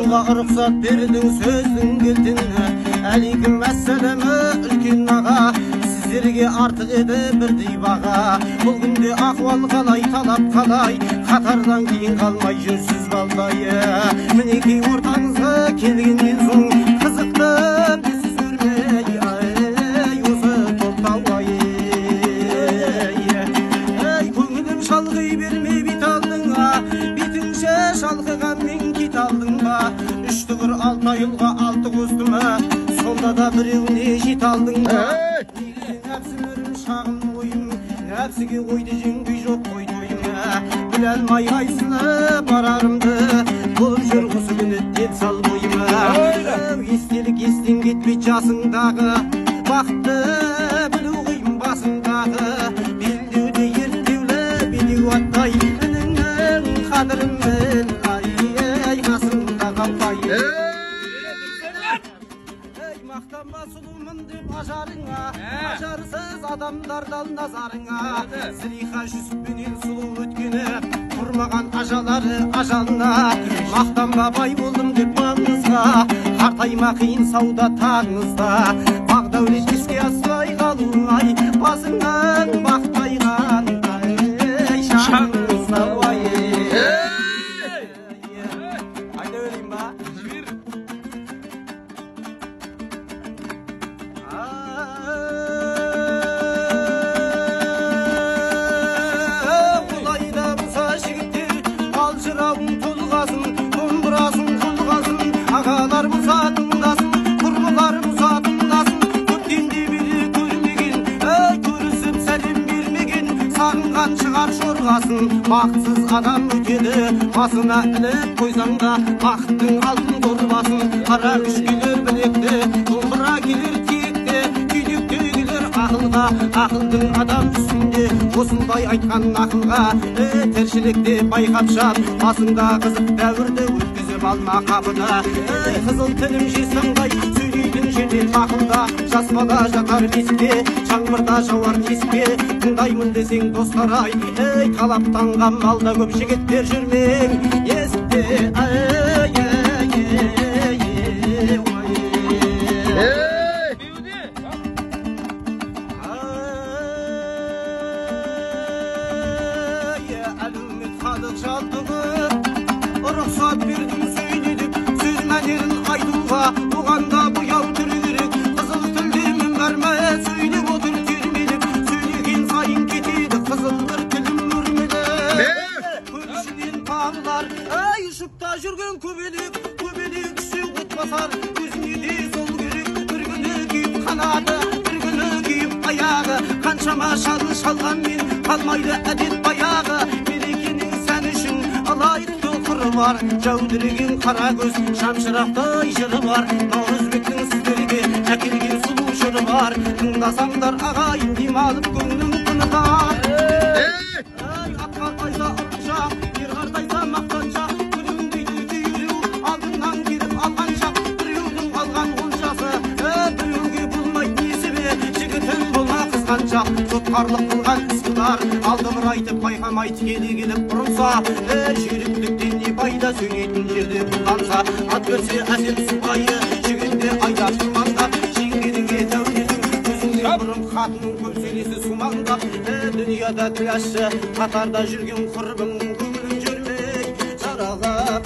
Алуға рұқсат бердің сөздің келтіні. Әлейкім әссәләмі үлкен аға, сіздерге артық еді бірдей баға. Бұл күнде ахуал қалай, талап қалай, қатардан кейін қалмай жүрсіз балдайы. Мінекей ортаңызға келгеннен соң қызықты бізсіз көрмей, осы топтауай. Көңілім шалғый бермей бет алдыңа, бетіңше шалқығанмен кет алдың ба? Үш тұғыр 6 айылға 6 қостыма, сонда да біреуіне жет алдың ба? Нәпсім өрім шағын ойым, нәпсіге қойды жеңбей жоқ қойды ойыма. Біле алмай қайсыны барарымды, болып жүр осы күні дет сал бойыма. Естелік естен кетпей жасыңдағы, бақытты білу қиын басыңдағы. Белдеуде еріндеулі бедеу аттай, ініңнің қадірімін ай қасында қалпай. Мақтанба сұлумын деп ажарыңа, ажарсыз адамдардан назарыңа. Зілиха жүсіппенен сұлу өткені, тұрмаған ажалары ажалына. Мақтанба бай болдым деп маңызға, қартайма қиын сауда таңызда. Бақ дәулет еске аспай қалуай, басыңнан бақтайған шаңызда бай. Айда өлейін ба? Құлайда бұса жігіттер қалжырауын тұлғасын, домбырасын құлғасын. Ағалар бұса тыңдасын, құрбылар бұса тыңдасын. Көптен де бері көрмеген, көрісіп сәлем бермеген, сағынған шығар жорғасын. Бақытсыз адам өтеді, басына іліп қойсаң да бақыттың алтын дорбасын. Қара күш келер білекті, домбыра келер тиекте, түйдекте келер ақылға. Ақылдың адам үстінде, осындай айтқан ақылға. Тіршілікте байқап жат, басыңда қызық дәуірді өткізіп алма қабына. Қызыл тілім жесаңдай, сөйлейтін жедел ақылда. Жас бала жатар бесікте, жаңбырда жауар тесікке. Тыңдаймын десең достар-ай, талаптанған малда көп жігіттер жүрмең есікте. Әлеумет халық жалдығып, рұқсат бердім сөйледік, сөз мәнерін айтуға. Оғанда бұяу түрі керек, қызыл тілдемін бәрмә, сөйлеп отыр термелік. Сөйлеген сайын кетеді, қызылдыр тілім өрмелік. Көршіден тағылар, ұшықта жүрген көбелек, көбелек үсе отбасар. Өзіне де сол керек, бір күні күйіп қанаты, бір күні күйіп аяғы. Қаншама шалы шалғанмен қалмайды әдет баяғы. Мерекенің сән үшін алайықты қыры бар, жәудіреген қара көз шамшырақтай жыры бар. Наурызбектің сіздерге әкелген сұлу жыры бар. Тыңдасаңдар ағайын демалып көңілім тынығар. Атқа тайса ұрыншақ, ер қартайса мақтаншақ, күлімдейді түйілу алдыңнан келіп алғаншақ. Біреудің алған олжасы, біреуге болмайды несібе, жігітің болма қызғаншақ. Сотқарлық қылған ісқылар, алды бір айтып байқамай тікеле келіп ұрынса. Жүйріктіктен не пайда, сөйлейтін жерде бұлданса. Ат көрсе әсем сұлайы, жігінде айда тұмандап. Жеңгеніңе дәулетің, көзіңнен бұрын қатының көп сөйлесі сумаңдап. Дүнияда тілашшы, қатарда жүрген құрбың көңілін жүрмей жаралап.